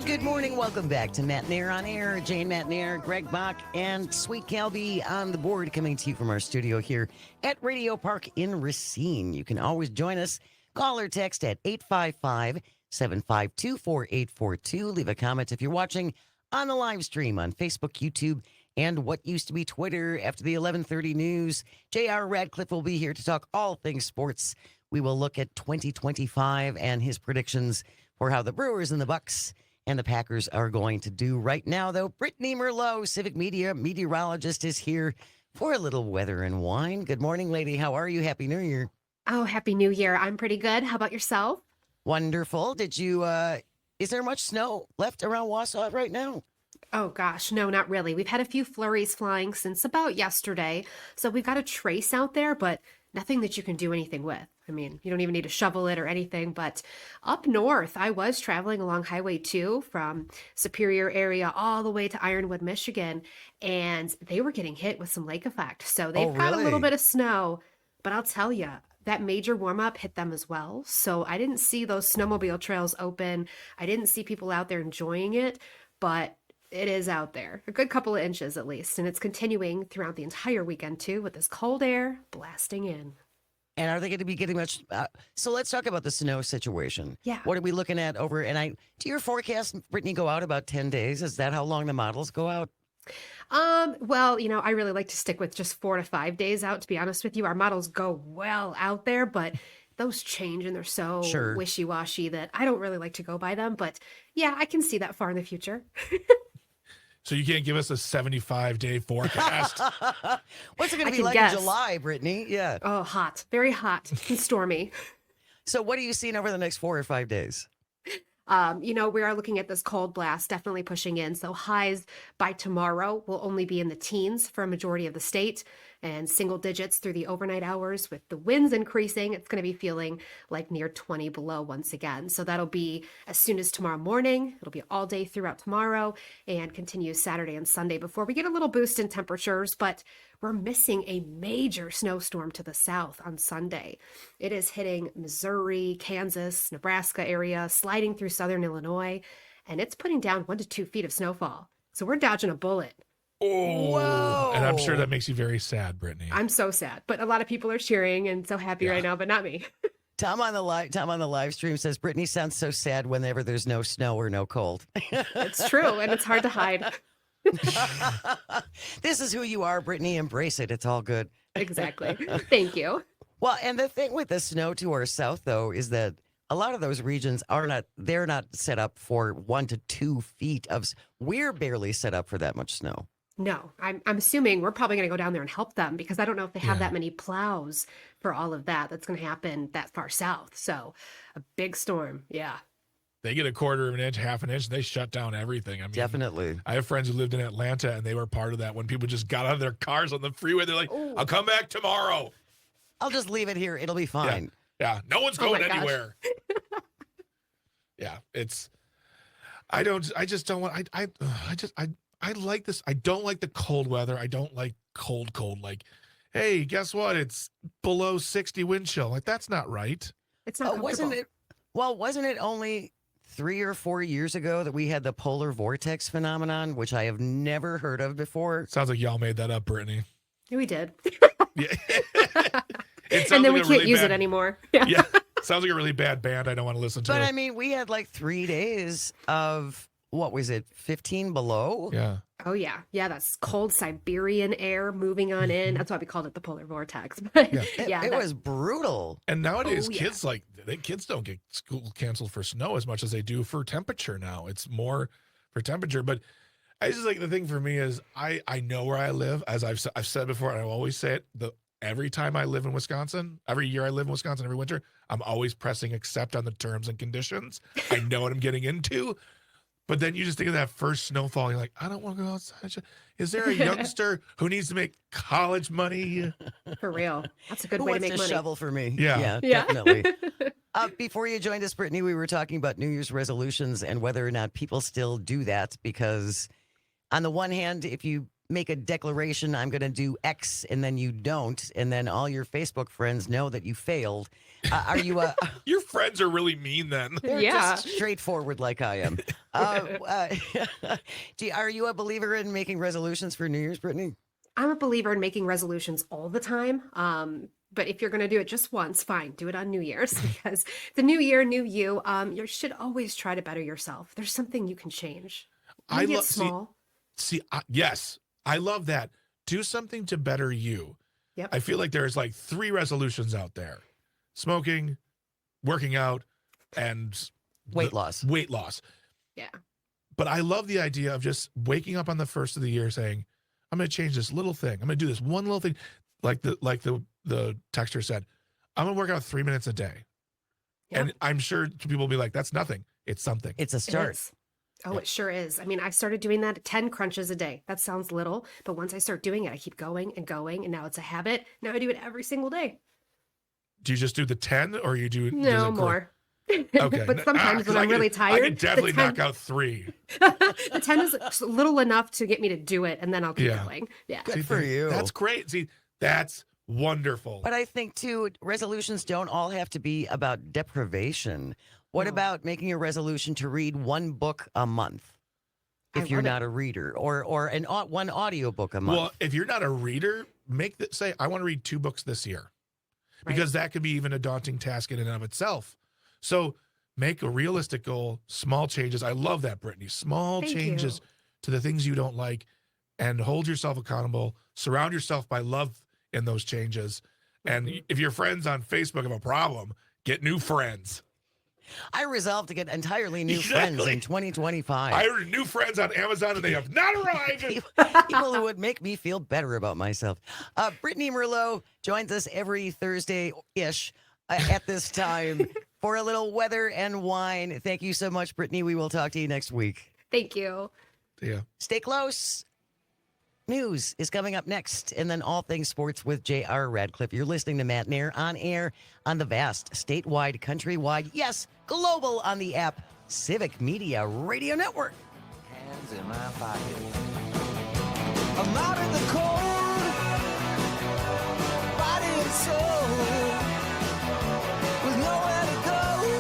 Good morning. Welcome back to Matt Nair on Air. Jane Matt Nair, Greg Bach, and Sweet Calby on the board, coming to you from our studio here at Radio Park in Racine. You can always join us. Call or text at 855-752-4842. Leave a comment if you're watching on the live stream on Facebook, YouTube, and what used to be Twitter. After the 11:30 news, J.R. Radcliffe will be here to talk all things sports. We will look at 2025 and his predictions for how the Brewers and the Bucks and the Packers are going to do. Right now, though, Brittany Merlot, Civic Media meteorologist, is here for a little weather and wine. Good morning, lady. How are you? Happy New Year. Oh, Happy New Year. I'm pretty good. How about yourself? Wonderful. Did you, is there much snow left around Wausau right now? Oh gosh, no, not really. We've had a few flurries flying since about yesterday. So we've got a trace out there, but nothing that you can do anything with. I mean, you don't even need to shovel it or anything, but up north, I was traveling along Highway 2 from Superior area all the way to Ironwood, Michigan, and they were getting hit with some lake effect. So they've got a little bit of snow, but I'll tell you, that major warm-up hit them as well. So I didn't see those snowmobile trails open. I didn't see people out there enjoying it, but it is out there. A good couple of inches at least, and it's continuing throughout the entire weekend too with this cold air blasting in. And are they going to be getting much? So let's talk about the snow situation. Yeah. What are we looking at over? And do your forecast, Brittany, go out about 10 days? Is that how long the models go out? Well, I really like to stick with just 4 to 5 days out, to be honest with you. Our models go well out there, but those change and they're so wishy-washy that I don't really like to go by them. But yeah, I can see that far in the future. So you can't give us a 75-day forecast? What's it going to be like in July, Brittany? Yeah. Oh, hot. Very hot and stormy. So what are you seeing over the next 4 or 5 days? We are looking at this cold blast definitely pushing in. So highs by tomorrow will only be in the teens for a majority of the state and single digits through the overnight hours. With the winds increasing, it's going to be feeling like near 20 below once again. So that'll be as soon as tomorrow morning. It'll be all day throughout tomorrow and continue Saturday and Sunday before we get a little boost in temperatures. But we're missing a major snowstorm to the south on Sunday. It is hitting Missouri, Kansas, Nebraska area, sliding through southern Illinois, and it's putting down 1 to 2 feet of snowfall. So we're dodging a bullet. Oh, whoa. And I'm sure that makes you very sad, Brittany. I'm so sad, but a lot of people are cheering and so happy right now, but not me. Tom on the live stream says Brittany sounds so sad whenever there's no snow or no cold. It's true, and it's hard to hide. This is who you are, Brittany. Embrace it. It's all good. Exactly. Thank you. Well, and the thing with the snow to our south, though, is that a lot of those regions they're not set up for 1 to 2 feet of. We're barely set up for that much snow. No, I'm assuming we're probably going to go down there and help them because I don't know if they have that many plows for all of that. That's going to happen that far south. So a big storm. Yeah. They get a quarter of an inch, half an inch, and they shut down everything. I mean, definitely. I have friends who lived in Atlanta, and they were part of that. When people just got out of their cars on the freeway, they're like, I'll come back tomorrow. I'll just leave it here. It'll be fine. Yeah. No one's going anywhere. I like this. I don't like the cold weather. I don't like cold. Like, hey, guess what? It's below 60 wind chill. Like, that's not right. It's not comfortable. Wasn't it only 3 or 4 years ago that we had the polar vortex phenomenon, which I have never heard of before? Sounds like y'all made that up, Brittany. Yeah, we did. Yeah. And then we can't use it anymore. Yeah. Sounds like a really bad band. I don't want to listen to it. But I mean, we had like 3 days of, what was it, 15 below? Yeah. Oh, yeah. Yeah, that's cold Siberian air moving on in. That's why we called it the polar vortex. But it was brutal. And nowadays, kids don't get school canceled for snow as much as they do for temperature now. It's more for temperature. But I just like the thing for me is I know where I live, as I've said before, and I always say it, every time I live in Wisconsin, every year I live in Wisconsin, every winter, I'm always pressing accept on the terms and conditions. I know what I'm getting into. But then you just think of that first snowfall. You're like, I don't want to go outside. Is there a youngster who needs to make college money? For real. That's a good way to make money. Shovel for me. Yeah. Definitely. Before you joined us, Brittany, we were talking about New Year's resolutions and whether or not people still do that. Because on the one hand, if you make a declaration, I'm going to do X, and then you don't, and then all your Facebook friends know that you failed. Are you Your friends are really mean then. They're just straightforward like I am. Gee, are you a believer in making resolutions for New Year's, Brittany? I'm a believer in making resolutions all the time. But if you're going to do it just once, fine, do it on New Year's because the new year, new you. You should always try to better yourself. There's something you can change. I Maybe love it's small. yes, I love that. Do something to better you. Yep. I feel like there's like 3 resolutions out there: smoking, working out, and Weight loss. Weight loss. Yeah. But I love the idea of just waking up on the first of the year saying, I'm going to change this little thing. I'm going to do this one little thing. Like the texter said, I'm going to work out 3 minutes a day. Yep. And I'm sure people will be like, that's nothing. It's something. It's a It start. is. Oh, it sure is. I mean, I started doing that at 10 crunches a day. That sounds little, but once I start doing it, I keep going and going, and now it's a habit. Now I do it every single day. Do you just do the 10 or you do No does it grow? more. Okay. But sometimes 'Cause when I'm really I tired, can definitely the 10, knock out 3. the 10 is little enough to get me to do it, and then I'll keep Yeah. going. Yeah. Good for you. That's great. See, that's wonderful. But I think, too, resolutions don't all have to be about deprivation. What No. about making a resolution to read one book a month if I you're love it. not a reader, or one audiobook a month? Well, if you're not a reader, say, I want to read 2 books this year. Right. Because that could be even a daunting task in and of itself. So make a realistic goal, small changes. I love that, Brittany. Small Thank changes you. to the things you don't like and hold yourself accountable. Surround yourself by love in those changes. And Mhm. if your friends on Facebook have a problem, get new friends. I resolved to get entirely new friends Exactly. in 2025. I ordered new friends on Amazon and they have not arrived. People who would make me feel better about myself. Brittany Merlot joins us every Thursday-ish at this time for a little weather and wine. Thank you so much, Brittany. We will talk to you next week. Thank you. Yeah. Stay close. News is coming up next, and then all things sports with J.R. Radcliffe. You're listening to Matt Nair on air on the vast, statewide, countrywide, yes, global on the app, Civic Media Radio Network. Hands in my pocket. I'm out of the